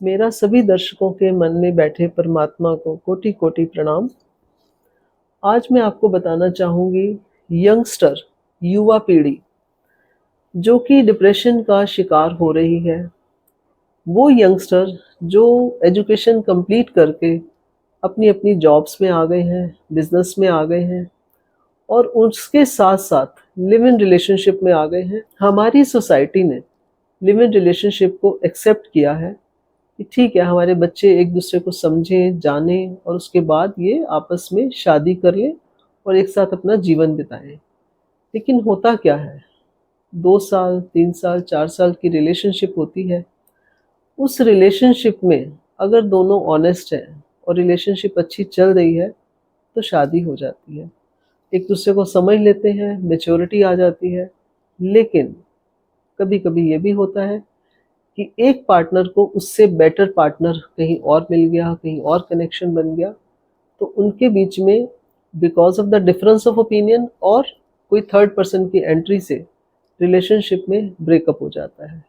मेरा सभी दर्शकों के मन में बैठे परमात्मा को कोटि कोटि प्रणाम। आज मैं आपको बताना चाहूँगी यंगस्टर, युवा पीढ़ी जो कि डिप्रेशन का शिकार हो रही है। वो यंगस्टर जो एजुकेशन कंप्लीट करके अपनी-अपनी जॉब्स में आ गए हैं, बिज़नेस में आ गए हैं और उसके साथ-साथ लिव इन रिलेशनशिप में आ गए हैं। हमारी सोसाइटी ने लिव इन रिलेशनशिप को एक्सेप्ट किया है कि ठीक है, हमारे बच्चे एक-दूसरे को समझें, जानें और उसके बाद ये आपस में शादी कर लें और एक साथ अपना जीवन बिताएँ। लेकिन होता क्या है, 2 साल, 3 साल, 4 साल की रिलेशनशिप होती है। उस रिलेशनशिप में अगर दोनों ऑनेस्ट हैं और रिलेशनशिप अच्छी चल रही है, तो शादी हो जाती है। एक-दूसरे को समझ लेते हैं, मैच्योरिटी आ जाती है। लेकिन कभी-कभी ये भी होता है कि एक पार्टनर को उससे बेटर पार्टनर कहीं और मिल गया, कहीं और कनेक्शन बन गया, तो उनके बीच में because of the difference of opinion और कोई थर्ड पर्सन की एंट्री से रिलेशनशिप में ब्रेकअप हो जाता है।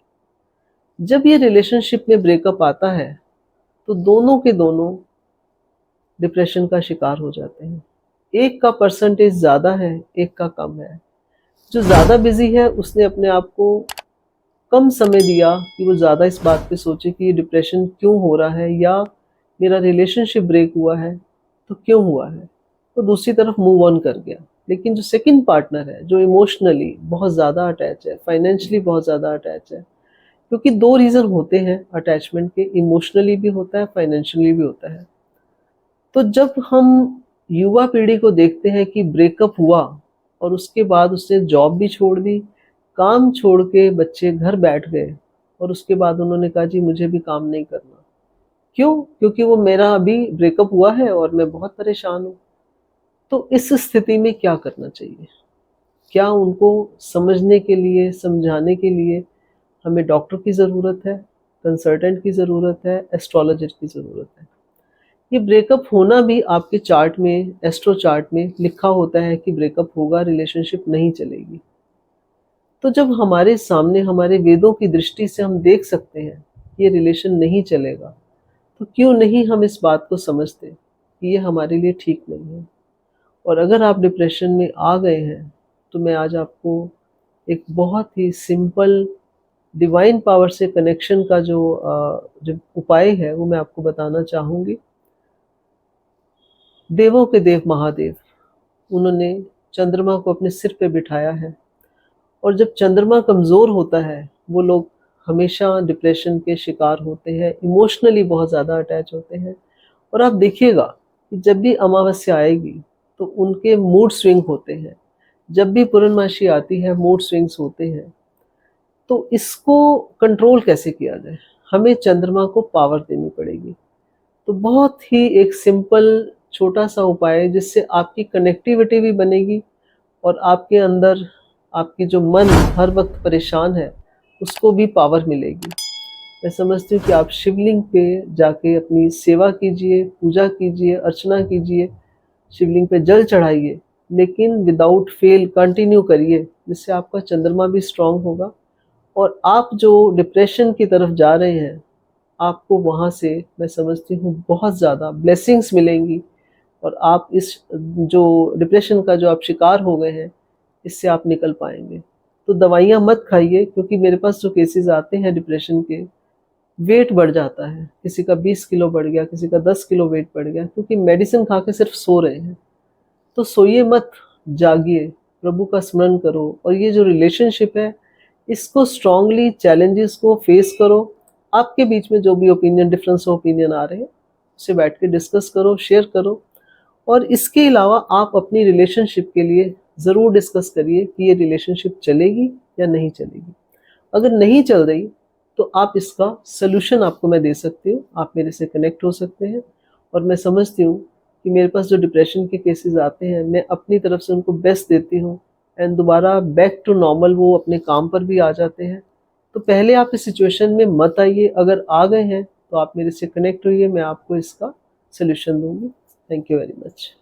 जब ये रिलेशनशिप में ब्रेकअप आता है, तो दोनों के दोनों डिप्रेशन का शिकार हो जाते हैं। एक का परसेंटेज ज़्यादा है, एक का कम है। जो ज़्यादा बिज़ी है, उसने अपने आप को कम समय दिया कि वो ज़्यादा इस बात पे सोचे कि ये डिप्रेशन क्यों हो रहा है या मेरा रिलेशनशिप ब्रेक हुआ है, तो क्यों हुआ है? तो दूसरी तरफ मूव ऑन कर गया। लेकिन जो सेकंड पार्टनर है, जो इमोशनली बहुत ज़्यादा अटैच है, फाइनेंशियली बहुत ज़्यादा अटैच है, क्योंकि 2 रीज़न होते हैं अटैचमेंट के, इमोशनली भी होता है, फाइनेंशियली भी होता है। तो जब हम युवा पीढ़ी को देखते हैं कि ब्रेकअप हुआ और उसके बाद उसने जॉब भी छोड़ दी, काम छोड़ के बच्चे घर बैठ गए और उसके बाद उन्होंने कहा जी मुझे भी काम नहीं करना। क्यों? क्योंकि वो मेरा अभी ब्रेकअप हुआ है और मैं बहुत परेशान हूँ। तो इस स्थिति में क्या करना चाहिए? क्या उनको समझने के लिए, समझाने के लिए हमें डॉक्टर की ज़रूरत है, कंसल्टेंट की ज़रूरत है, एस्ट्रोलॉजर की ज़रूरत है? ये ब्रेकअप होना भी आपके चार्ट में, एस्ट्रो चार्ट में लिखा होता है कि ब्रेकअप होगा, रिलेशनशिप नहीं चलेगी। तो जब हमारे सामने हमारे वेदों की दृष्टि से हम देख सकते हैं ये रिलेशन नहीं चलेगा, तो क्यों नहीं हम इस बात को समझते कि ये हमारे लिए ठीक नहीं है। और अगर आप डिप्रेशन में आ गए हैं, तो मैं आज आपको एक बहुत ही सिंपल डिवाइन पावर से कनेक्शन का जो उपाय है वो मैं आपको बताना चाहूँगी। देवों के देव महादेव, उन्होंने चंद्रमा को अपने सिर पे बिठाया है और जब चंद्रमा कमज़ोर होता है, वो लोग हमेशा डिप्रेशन के शिकार होते हैं, इमोशनली बहुत ज़्यादा अटैच होते हैं। और आप देखिएगा कि जब भी अमावस्या आएगी, तो उनके मूड स्विंग होते हैं। जब भी पूर्णमासी आती है, मूड स्विंग्स होते हैं। तो इसको कंट्रोल कैसे किया जाए? हमें चंद्रमा को पावर देनी पड़ेगी। तो बहुत ही एक सिंपल छोटा-सा उपाय है जिससे आपकी कनेक्टिविटी भी बनेगी और आपके अंदर आपकी जो मन हर वक़्त परेशान है, उसको भी पावर मिलेगी। मैं समझती हूँ कि आप शिवलिंग पे जाके अपनी सेवा कीजिए, पूजा कीजिए, अर्चना कीजिए, शिवलिंग पे जल चढ़ाइए, लेकिन विदाउट फेल कंटिन्यू करिए, जिससे आपका चंद्रमा भी स्ट्रॉन्ग होगा और आप जो डिप्रेशन की तरफ जा रहे हैं, आपको वहाँ से मैं समझती हूँ बहुत ज़्यादा ब्लेसिंग्स मिलेंगी और आप इस जो डिप्रेशन का जो आप शिकार हो गए हैं, इससे आप निकल पाएँगे। तो दवाइयाँ मत खाइए क्योंकि मेरे पास जो केसेज़ आते हैं डिप्रेशन के, वेट बढ़ जाता है। किसी का 20 किलो बढ़ गया, किसी का 10 किलो वेट बढ़ गया क्योंकि मेडिसिन खा के सिर्फ़ सो रहे हैं। तो सोइए मत, जागिए, प्रभु का स्मरण करो और ये जो रिलेशनशिप है, इसको स्ट्रॉन्गली चैलेंजेस को फेस करो। आपके बीच में जो भी डिफरेंस ऑफ ओपिनियन आ रहे हैं, उसे बैठ के डिस्कस करो, शेयर करो और इसके अलावा आप अपनी रिलेशनशिप के लिए ज़रूर डिस्कस करिए कि ये रिलेशनशिप चलेगी या नहीं चलेगी। अगर नहीं चल रही, तो आप इसका सॉल्यूशन आपको मैं दे सकती हूँ, आप मेरे से कनेक्ट हो सकते हैं और मैं समझती हूँ कि मेरे पास जो डिप्रेशन के केसेज़ आते हैं, मैं अपनी तरफ से उनको बेस्ट देती हूँ एंड दोबारा बैक टू नॉर्मल वो अपने काम पर भी आ जाते हैं। तो पहले आप इस सिचुएशन में मत आइए, अगर आ गए हैं, तो आप मेरे से कनेक्ट होइए, मैं आपको इसका सॉल्यूशन दूँगी। Thank you very much.